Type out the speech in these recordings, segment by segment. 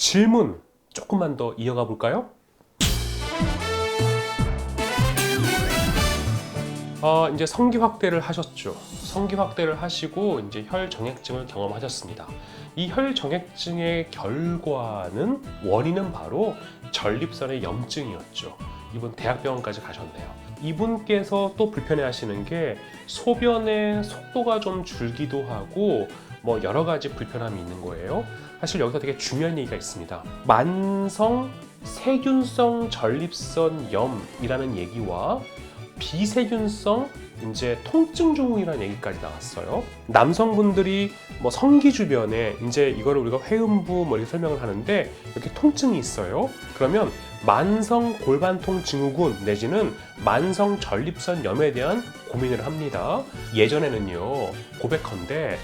질문 조금만 더 이어가 볼까요? 이제 성기 확대를 하셨죠. 성기 확대를 하시고 이제 혈정액증을 경험하셨습니다. 이 혈정액증의 결과는 원인은 바로 전립선의 염증이었죠. 이분 대학병원까지 가셨네요. 이분께서 또 불편해하시는 게 소변의 속도가 좀 줄기도 하고 뭐 여러 가지 불편함이 있는 거예요. 사실 여기서 되게 중요한 얘기가 있습니다. 만성 세균성 전립선염이라는 얘기와 비세균성 이제 통증 증후군이라는 얘기까지 나왔어요. 남성분들이 뭐 성기 주변에 이제 이거를 우리가 회음부 뭐 이렇게 설명을 하는데 이렇게 통증이 있어요. 그러면 만성 골반통 증후군 내지는 만성 전립선염에 대한 고민을 합니다. 예전에는요, 고백컨대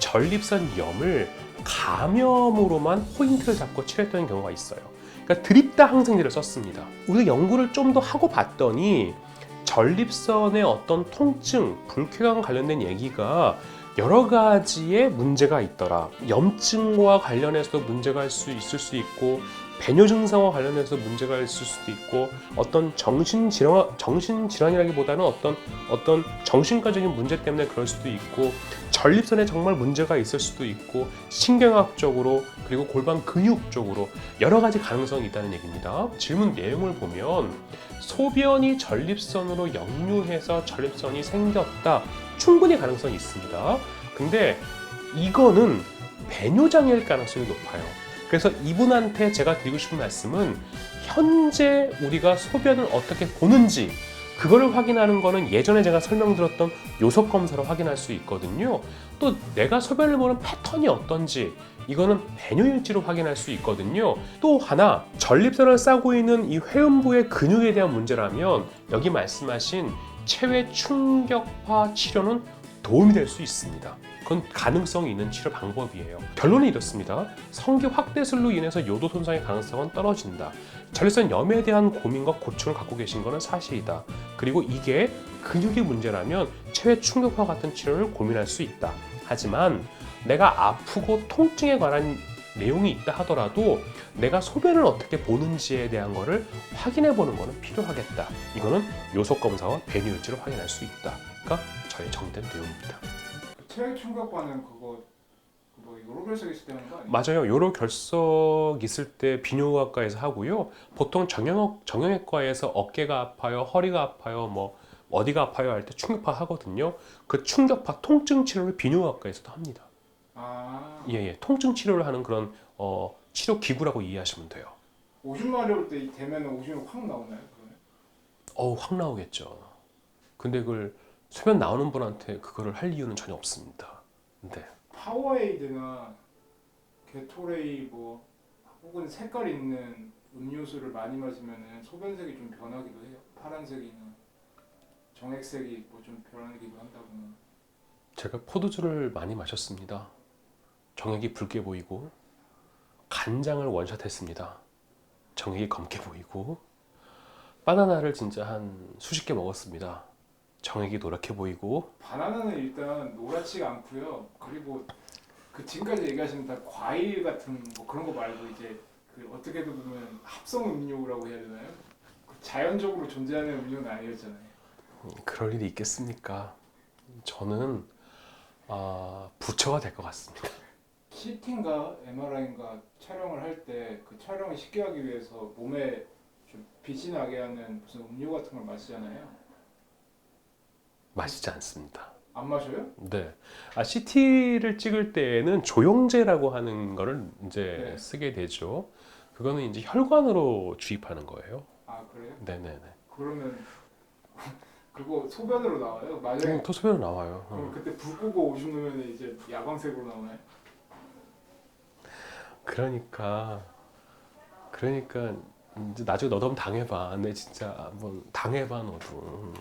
전립선염을 감염으로만 포인트를 잡고 치료했던 경우가 있어요. 그러니까 드립다 항생제를 썼습니다. 우리가 연구를 좀 더 하고 봤더니 전립선의 어떤 통증, 불쾌감 관련된 얘기가 여러 가지의 문제가 있더라. 염증과 관련해서도 문제가 있을 수 있고, 배뇨 증상과 관련해서 문제가 있을 수도 있고, 어떤 정신질환이라기보다는 어떤 정신과적인 문제 때문에 그럴 수도 있고, 전립선에 정말 문제가 있을 수도 있고, 신경학적으로 그리고 골반 근육 쪽으로 여러 가지 가능성이 있다는 얘기입니다. 질문 내용을 보면 소변이 전립선으로 역류해서 전립선이 생겼다. 충분히 가능성이 있습니다. 근데 이거는 배뇨장애일 가능성이 높아요. 그래서 이분한테 제가 드리고 싶은 말씀은 현재 우리가 소변을 어떻게 보는지 그거를 확인하는 거는 예전에 제가 설명드렸던 요속 검사로 확인할 수 있거든요. 또 내가 소변을 보는 패턴이 어떤지 이거는 배뇨일지로 확인할 수 있거든요. 또 하나, 전립선을 싸고 있는 이 회음부의 근육에 대한 문제라면 여기 말씀하신 체외 충격파 치료는 도움이 될 수 있습니다. 그건 가능성이 있는 치료 방법이에요. 결론은 이렇습니다. 성기 확대술로 인해서 요도 손상의 가능성은 떨어진다. 전립선염에 대한 고민과 고충을 갖고 계신 것은 사실이다. 그리고 이게 근육의 문제라면 체외 충격파 같은 치료를 고민할 수 있다. 하지만 내가 아프고 통증에 관한 내용이 있다 하더라도 내가 소변을 어떻게 보는지에 대한 거를 확인해 보는 거는 필요하겠다. 이거는 요속 검사와 배뇨일지로 확인할 수 있다. 가 저의 정된 내용입니다. 체외 충격파는 그거 뭐 요로 결석 있을 때 하는 거 아니에요? 맞아요. 요로 결석 있을 때 비뇨기과에서 하고요. 보통 정형외과에서 어깨가 아파요, 허리가 아파요, 뭐 어디가 아파요 할 때 충격파 하거든요. 그 충격파 통증 치료를 비뇨기과에서도 합니다. 아, 예, 통증 치료를 하는 그런 치료 기구라고 이해하시면 돼요. 오줌 마려울 때 되면 오줌이 확 나오나요? 그러면? 확 나오겠죠. 근데 그걸 소변 나오는 분한테 그거를 할 이유는 전혀 없습니다. 네. 파워에이드나 게토레이 뭐 혹은 색깔 있는 음료수를 많이 마시면 소변색이 좀 변하기도 해요. 파란색이나 정액색이 뭐 좀 변하기도 한다거나. 제가 포도주를 많이 마셨습니다. 정액이 붉게 보이고 간장을 원샷했습니다. 정액이 검게 보이고 바나나를 진짜 한 수십 개 먹었습니다. 정액이 노랗게 보이고 바나나는 일단 노랗지가 않고요. 그리고 그 지금까지 얘기하시는 다 과일 같은 뭐 그런 거 말고 이제 그 어떻게 보면 합성 음료라고 해야 되나요? 그 자연적으로 존재하는 음료는 아니었잖아요. 그럴 일이 있겠습니까? 저는 부처가 될 것 같습니다. CT인가 MRI인가 촬영을 할 때 그 촬영을 쉽게 하기 위해서 몸에 좀 빛이 나게 하는 무슨 음료 같은 걸 마시잖아요. 마시지 않습니다. 안 마셔요? 네. CT를 찍을 때에는 조영제라고 하는 거를 이제 네. 쓰게 되죠. 그거는 이제 혈관으로 주입하는 거예요. 아 그래요? 네네네. 그러면 그거 소변으로 나와요? 만약에 토소변으로 나와요. 그럼 그때 불 끄고 오줌 누면 이제 야광색으로 나오나요? 그러니까 이제 나중에 너도 한번 당해봐. 내 진짜 한번 당해봐 너도.